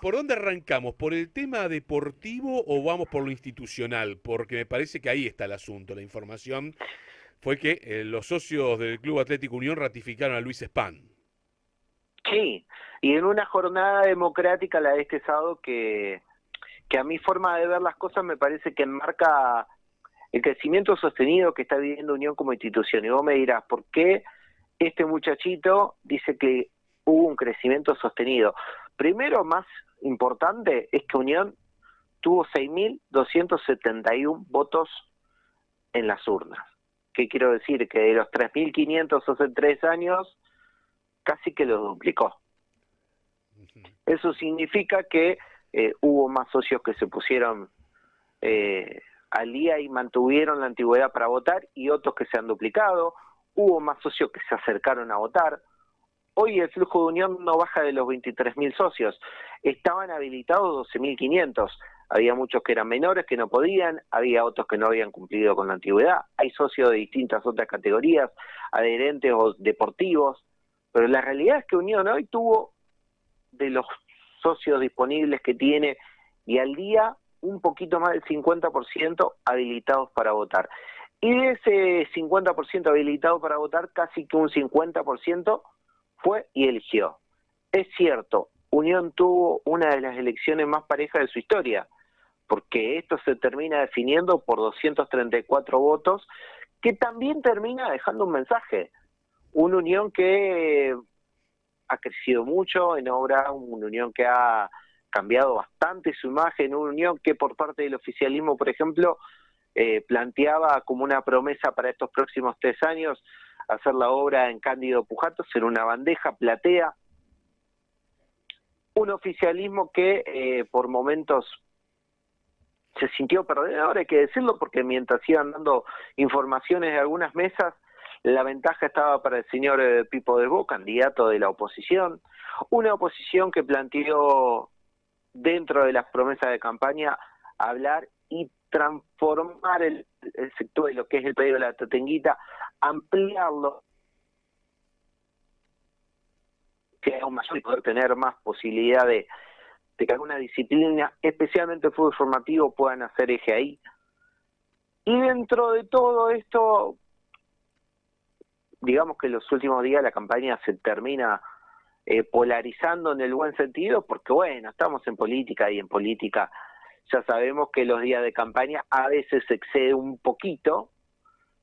¿por dónde arrancamos? ¿Por el tema deportivo o vamos por lo institucional? Porque me parece que ahí está el asunto. La información fue que los socios del Club Atlético Unión ratificaron a Luis Span. Sí, y en una jornada democrática la de este sábado que a mi forma de ver las cosas me parece que enmarca el crecimiento sostenido que está viviendo Unión como institución. Y vos me dirás, ¿por qué este muchachito dice que hubo un crecimiento sostenido? Primero, más importante, es que Unión tuvo 6.271 votos en las urnas. ¿Qué quiero decir? Que de los 3.500 hace 3 años, casi que lo duplicó. Eso significa que hubo más socios que se pusieron al día y mantuvieron la antigüedad para votar y otros que se han duplicado. Hubo más socios que se acercaron a votar. Hoy el flujo de Unión no baja de los 23.000 socios. Estaban habilitados 12.500. Había muchos que eran menores, que no podían, había otros que no habían cumplido con la antigüedad. Hay socios de distintas otras categorías, adherentes o deportivos, pero la realidad es que Unión hoy tuvo, de los socios disponibles que tiene, y al día un poquito más del 50% habilitados para votar. Y de ese 50% habilitado para votar, casi que un 50% fue y eligió. Es cierto, Unión tuvo una de las elecciones más parejas de su historia, porque esto se termina definiendo por 234 votos, que también termina dejando un mensaje. Una Unión que ha crecido mucho en obra, una Unión que ha cambiado bastante su imagen, una Unión que por parte del oficialismo, por ejemplo, planteaba como una promesa para estos próximos 3 años hacer la obra en Cándido Pujatos en una bandeja platea. Un oficialismo que por momentos se sintió perdedor, hay que decirlo, porque mientras iban dando informaciones de algunas mesas, la ventaja estaba para el señor Pipo Desbó, candidato de la oposición. Una oposición que planteó dentro de las promesas de campaña hablar y transformar el sector de lo que es el predio de la Tatenguita, ampliarlo, que aún mayor y poder tener más posibilidad de que alguna disciplina, especialmente el fútbol formativo, puedan hacer eje ahí. Y dentro de todo esto, digamos que en los últimos días la campaña se termina polarizando en el buen sentido, porque bueno, estamos en política y en política ya sabemos que los días de campaña a veces se excede un poquito,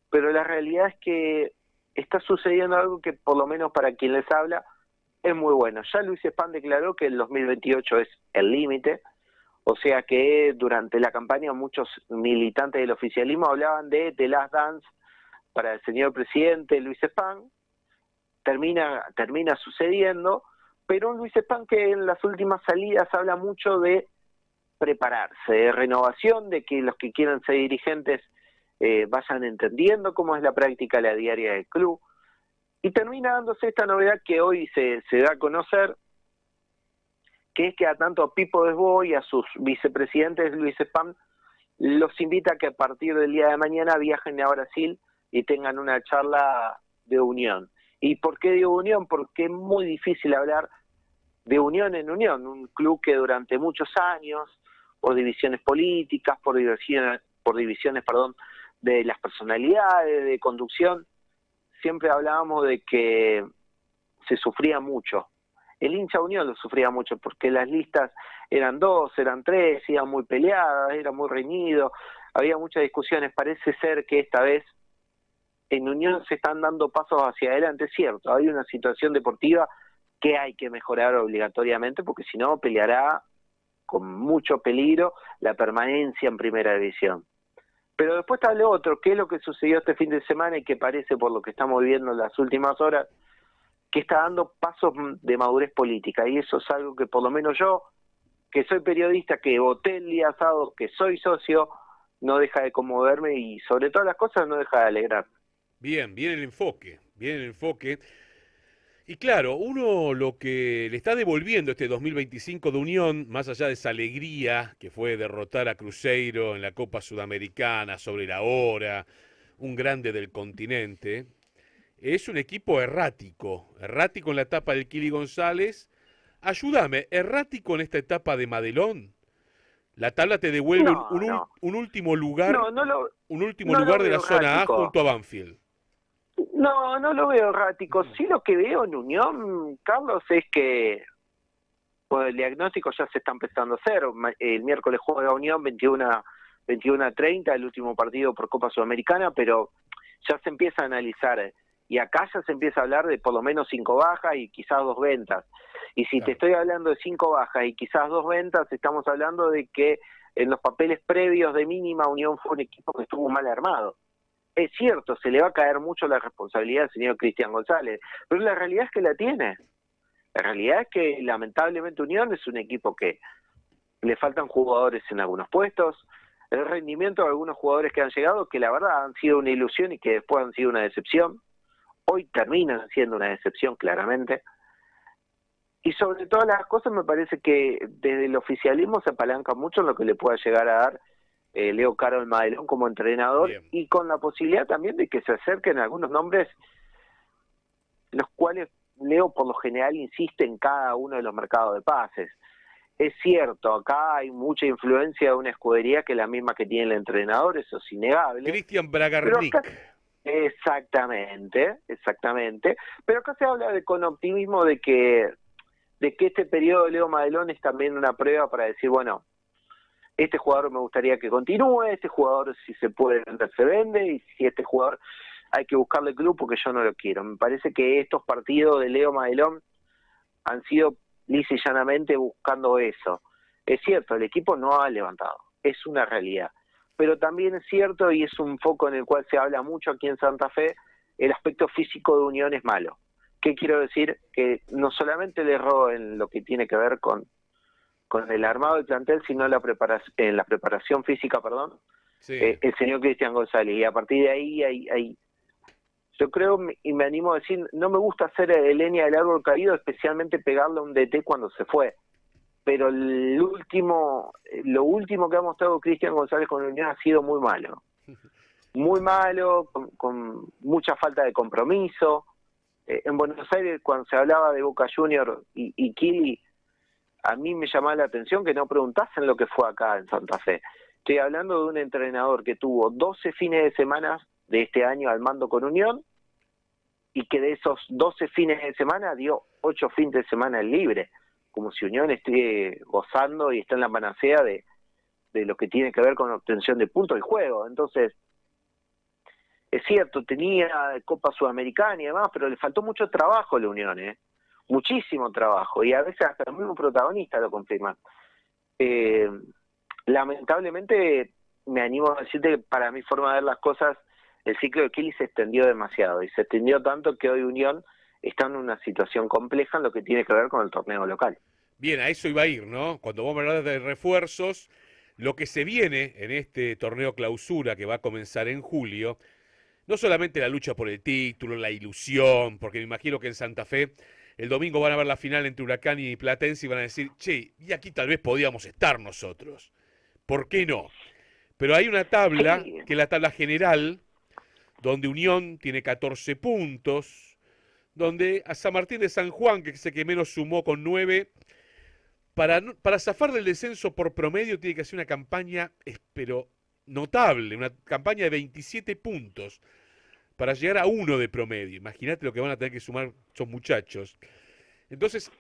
pero la realidad es que está sucediendo algo que por lo menos para quien les habla es muy bueno. Ya Luis Span declaró que el 2028 es el límite, o sea que durante la campaña muchos militantes del oficialismo hablaban de The Last Dance para el señor presidente Luis Span. Termina sucediendo, pero un Luis Span que en las últimas salidas habla mucho de prepararse, de renovación, de que los que quieran ser dirigentes vayan entendiendo cómo es la práctica la diaria del club, y termina dándose esta novedad que hoy se da a conocer, que es que a tanto a Pipo Desbó y a sus vicepresidentes Luis Span los invita a que a partir del día de mañana viajen a Brasil y tengan una charla de unión. ¿Y por qué digo unión? Porque es muy difícil hablar de unión en unión, un club que durante muchos años, por divisiones políticas, por divisiones, de las personalidades, de conducción, siempre hablábamos de que se sufría mucho. El hincha Unión lo sufría mucho porque las listas eran 2, eran 3, iban muy peleadas, era muy reñido, había muchas discusiones. Parece ser que esta vez en Unión se están dando pasos hacia adelante, es cierto, hay una situación deportiva que hay que mejorar obligatoriamente, porque si no peleará con mucho peligro la permanencia en primera división. Pero después está lo otro, que es lo que sucedió este fin de semana y que parece, por lo que estamos viendo en las últimas horas, que está dando pasos de madurez política, y eso es algo que por lo menos yo, que soy periodista, que voté el día sábado, que soy socio, no deja de conmoverme y sobre todas las cosas no deja de alegrarme. Bien, bien el enfoque, bien el enfoque. Y claro, uno lo que le está devolviendo este 2025 de Unión, más allá de esa alegría que fue derrotar a Cruzeiro en la Copa Sudamericana sobre la hora, un grande del continente, es un equipo errático, errático en la etapa del Kili González, Ayúdame, errático en esta etapa de Madelón. La tabla te devuelve No, no, un último lugar, no, un último no lo lugar de la veo zona A errático. junto a Banfield. No, no lo veo errático. Sí, lo que veo en Unión, Carlos, es que pues, el diagnóstico ya se está empezando a hacer. El miércoles juega Unión 21-30, el último partido por Copa Sudamericana, pero ya se empieza a analizar. Y acá ya se empieza a hablar de por lo menos 5 bajas y quizás 2 ventas. Y si te Claro. estoy hablando de 5 bajas y quizás 2 ventas, estamos hablando de que en los papeles previos de mínima Unión fue un equipo que estuvo mal armado. Es cierto, se le va a caer mucho la responsabilidad al señor Cristian González, pero la realidad es que la tiene. La realidad es que lamentablemente Unión es un equipo que le faltan jugadores en algunos puestos, el rendimiento de algunos jugadores que han llegado, que la verdad han sido una ilusión y que después han sido una decepción, hoy terminan siendo una decepción claramente, y sobre todas las cosas me parece que desde el oficialismo se apalanca mucho en lo que le pueda llegar a dar Leo Carol Madelón como entrenador, Bien. y con la posibilidad también de que se acerquen algunos nombres, los cuales Leo por lo general insiste en cada uno de los mercados de pases. Es cierto, acá hay mucha influencia de una escudería que es la misma que tiene el entrenador, eso es innegable, Cristian pero Bragarnik. acá, exactamente, pero acá se habla con optimismo de que este periodo de Leo Madelón es también una prueba para decir, bueno, este jugador me gustaría que continúe, este jugador si se puede vender se vende, y si este jugador hay que buscarle club porque yo no lo quiero. Me parece que estos partidos de Leo Madelón han sido lisa y llanamente buscando eso. Es cierto, el equipo no ha levantado, es una realidad, pero también es cierto, y es un foco en el cual se habla mucho aquí en Santa Fe, el aspecto físico de Unión es malo. ¿Qué quiero decir? Que no solamente el error en lo que tiene que ver con el armado del plantel, sino en la preparación física, perdón, Sí. el señor Cristian González. Y a partir de ahí hay yo creo, y me animo a decir, no me gusta hacer leña del árbol caído, especialmente pegarle a un DT cuando se fue. Pero lo último que ha mostrado Cristian González con Unión ha sido muy malo. Muy malo, con mucha falta de compromiso. En Buenos Aires, cuando se hablaba de Boca Junior y Kili, a mí me llamaba la atención que no preguntasen lo que fue acá en Santa Fe. Estoy hablando de un entrenador que tuvo 12 fines de semana de este año al mando con Unión, y que de esos 12 fines de semana dio 8 fines de semana libre, como si Unión esté gozando y está en la panacea de lo que tiene que ver con la obtención de puntos y juego. Entonces, es cierto, tenía Copa Sudamericana y demás, pero le faltó mucho trabajo a la Unión, muchísimo trabajo, y a veces hasta el mismo protagonista lo confirma. Lamentablemente, me animo a decirte que para mi forma de ver las cosas, el ciclo de Kili se extendió demasiado, y se extendió tanto que hoy Unión está en una situación compleja en lo que tiene que ver con el torneo local. Bien, a eso iba a ir, ¿no? Cuando vos me hablas de refuerzos, lo que se viene en este torneo clausura que va a comenzar en julio, no solamente la lucha por el título, la ilusión, porque me imagino que en Santa Fe el domingo van a ver la final entre Huracán y Platense y van a decir, che, y aquí tal vez podíamos estar nosotros. ¿Por qué no? Pero hay una tabla, Sí, que es la tabla general, donde Unión tiene 14 puntos, donde a San Martín de San Juan, que es el que menos sumó con 9, para zafar del descenso por promedio tiene que hacer una campaña, pero notable, una campaña de 27 puntos para llegar a 1 de promedio. Imagínate lo que van a tener que sumar esos muchachos. Entonces,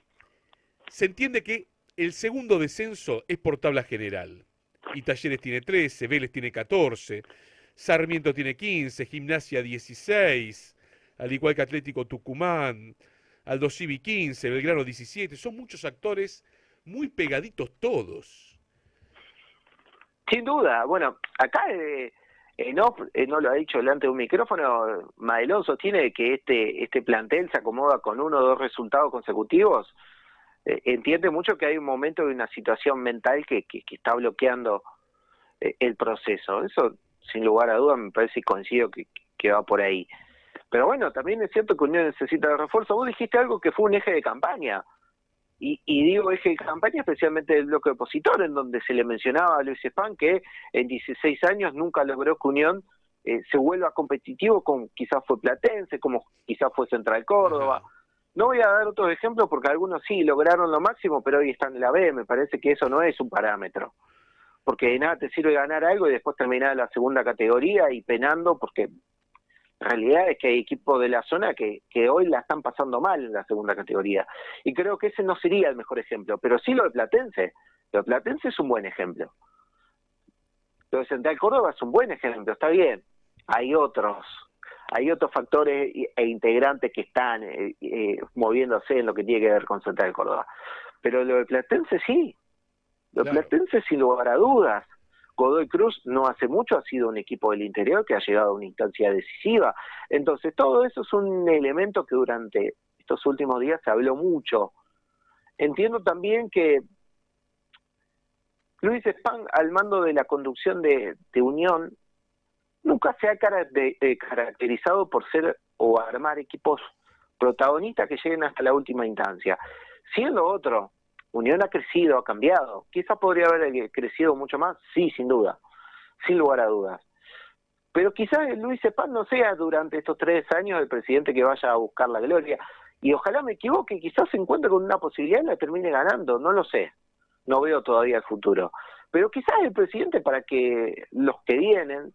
se entiende que el segundo descenso es por tabla general. Y Talleres tiene 13, Vélez tiene 14, Sarmiento tiene 15, Gimnasia 16, al igual que Atlético Tucumán, Aldo Civi 15, Belgrano 17. Son muchos actores muy pegaditos todos. sin duda. Bueno, acá no lo ha dicho delante de un micrófono, Madelón sostiene que este plantel se acomoda con 1 o 2 resultados consecutivos. Entiende mucho que hay un momento de una situación mental que está bloqueando el proceso. Eso, sin lugar a dudas, me parece y coincido que va por ahí. Pero bueno, también es cierto que Unión necesita de refuerzo. Vos dijiste algo que fue un eje de campaña. Y digo eje de campaña especialmente del bloque opositor, en donde se le mencionaba a Luis Spán que en 16 años nunca logró que Unión se vuelva competitivo, como quizás fue Platense, como quizás fue Central Córdoba. Ajá. No voy a dar otros ejemplos porque algunos sí lograron lo máximo, pero hoy están en la B. Me parece que eso no es un parámetro. Porque de nada te sirve ganar algo y después terminar en la segunda categoría y penando, porque la realidad es que hay equipos de la zona que hoy la están pasando mal en la segunda categoría. Y creo que ese no sería el mejor ejemplo, pero sí lo de Platense. Lo de Platense es un buen ejemplo. Lo de Central Córdoba es un buen ejemplo, está bien. Hay otros factores e integrantes que están moviéndose en lo que tiene que ver con Central Córdoba. Pero lo de Platense sí. Lo de Claro. Platense sin lugar a dudas. Godoy Cruz no hace mucho ha sido un equipo del interior que ha llegado a una instancia decisiva. Entonces todo eso es un elemento que durante estos últimos días se habló mucho. Entiendo también que Luis Spang, al mando de la conducción de Unión, nunca se ha caracterizado por ser o armar equipos protagonistas que lleguen hasta la última instancia. Siendo otro, Unión ha crecido, ha cambiado. Quizás podría haber crecido mucho más, sí, sin duda, sin lugar a dudas. Pero quizás Luis Spang no sea durante estos 3 años el presidente que vaya a buscar la gloria. Y ojalá me equivoque, quizás se encuentre con una posibilidad y la termine ganando, no lo sé. No veo todavía el futuro. Pero quizás el presidente, para que los que vienen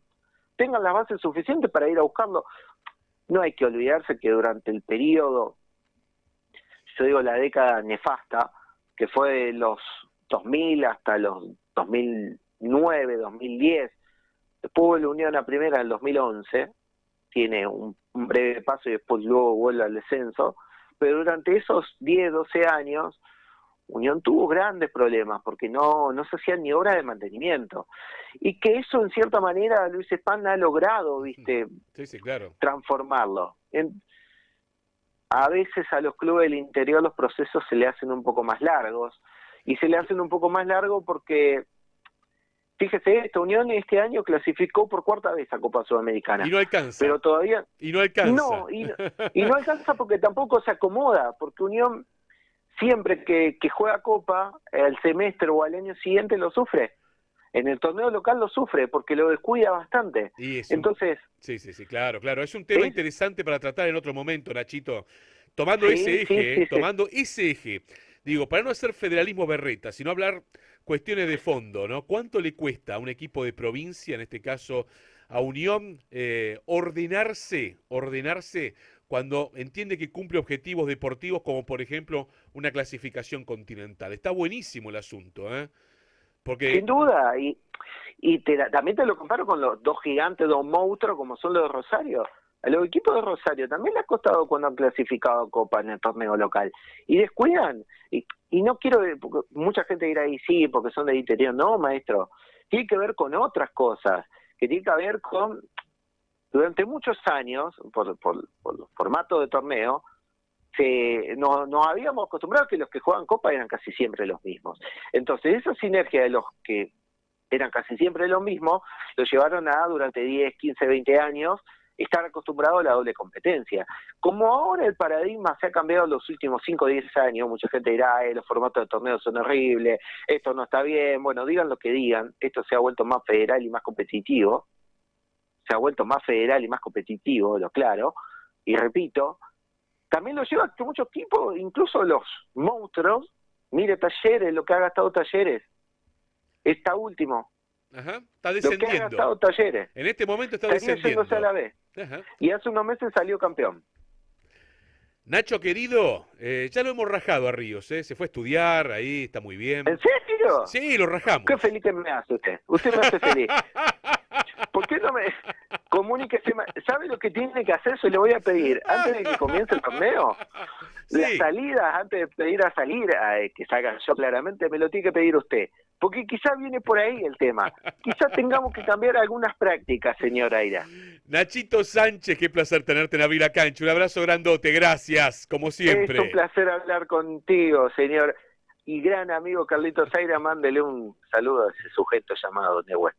tengan las bases suficientes para ir a buscarlo. No hay que olvidarse que durante el periodo, yo digo la década nefasta, que fue de los 2000 hasta los 2009, 2010, después la Unión a primera en el 2011, tiene un breve paso y después luego vuelve al descenso, pero durante esos 10, 12 años, Unión tuvo grandes problemas porque no se hacían ni obras de mantenimiento. Y que eso, en cierta manera, Luis Spang ha logrado, ¿viste? Sí, claro. Transformarlo. A veces a los clubes del interior los procesos se le hacen un poco más largos. Y se le hacen un poco más largos porque, fíjese, esta Unión este año clasificó por 4ª vez a Copa Sudamericana. Y no alcanza. Pero todavía... Y no alcanza. No, y no alcanza porque tampoco se acomoda, porque Unión... Siempre que juega Copa, el semestre o al año siguiente lo sufre. En el torneo local lo sufre porque lo descuida bastante. Entonces, sí, claro. Es un tema interesante para tratar en otro momento, Nachito. Tomando ese eje, digo, para no hacer federalismo berreta, sino hablar cuestiones de fondo, ¿no? ¿Cuánto le cuesta a un equipo de provincia, en este caso a Unión, ordenarse cuando entiende que cumple objetivos deportivos como, por ejemplo, una clasificación continental? Está buenísimo el asunto, ¿eh? Porque... Sin duda, y también te lo comparo con los 2 gigantes, 2 monstruos como son los de Rosario. A los equipos de Rosario también les ha costado cuando han clasificado a Copa en el torneo local. Y descuidan. Y no quiero, porque mucha gente dirá ahí, sí, porque son del interior. No, maestro, tiene que ver con otras cosas, que tiene que ver con... Durante muchos años, por los formatos de torneo, nos habíamos acostumbrado a que los que juegan Copa eran casi siempre los mismos. Entonces, esa sinergia de los que eran casi siempre los mismos, lo llevaron a, durante 10, 15, 20 años, estar acostumbrado a la doble competencia. Como ahora el paradigma se ha cambiado en los últimos 5 o 10 años, mucha gente dirá, los formatos de torneo son horribles, esto no está bien, bueno, digan lo que digan, esto se ha vuelto más federal y más competitivo, lo claro, y repito, también lo lleva a que muchos equipos, incluso los monstruos, mire Talleres, lo que ha gastado Talleres, está último. Ajá, está descendiendo. Lo que ha gastado Talleres. En este momento está descendiendo. A la vez. Ajá. Y hace unos meses salió campeón. Nacho, querido, ya lo hemos rajado a Ríos, ¿eh? Se fue a estudiar, ahí está muy bien. ¿En serio? Sí, lo rajamos. Qué feliz que me hace usted. Usted me hace feliz. ¿Por qué no me comuníquese? ¿Sabe lo que tiene que hacer? Se le voy a pedir. Antes de que comience el torneo, sí. Las salidas, antes de pedir a salir, que salga yo claramente, me lo tiene que pedir usted. Porque quizás viene por ahí el tema. Quizás tengamos que cambiar algunas prácticas, señora Aira. Nachito Sánchez, qué placer tenerte en Abrir la Cancha. Un abrazo grandote, gracias, como siempre. Es un placer hablar contigo, señor. Y gran amigo Carlitos Aira, mándele un saludo a ese sujeto llamado Nehuen.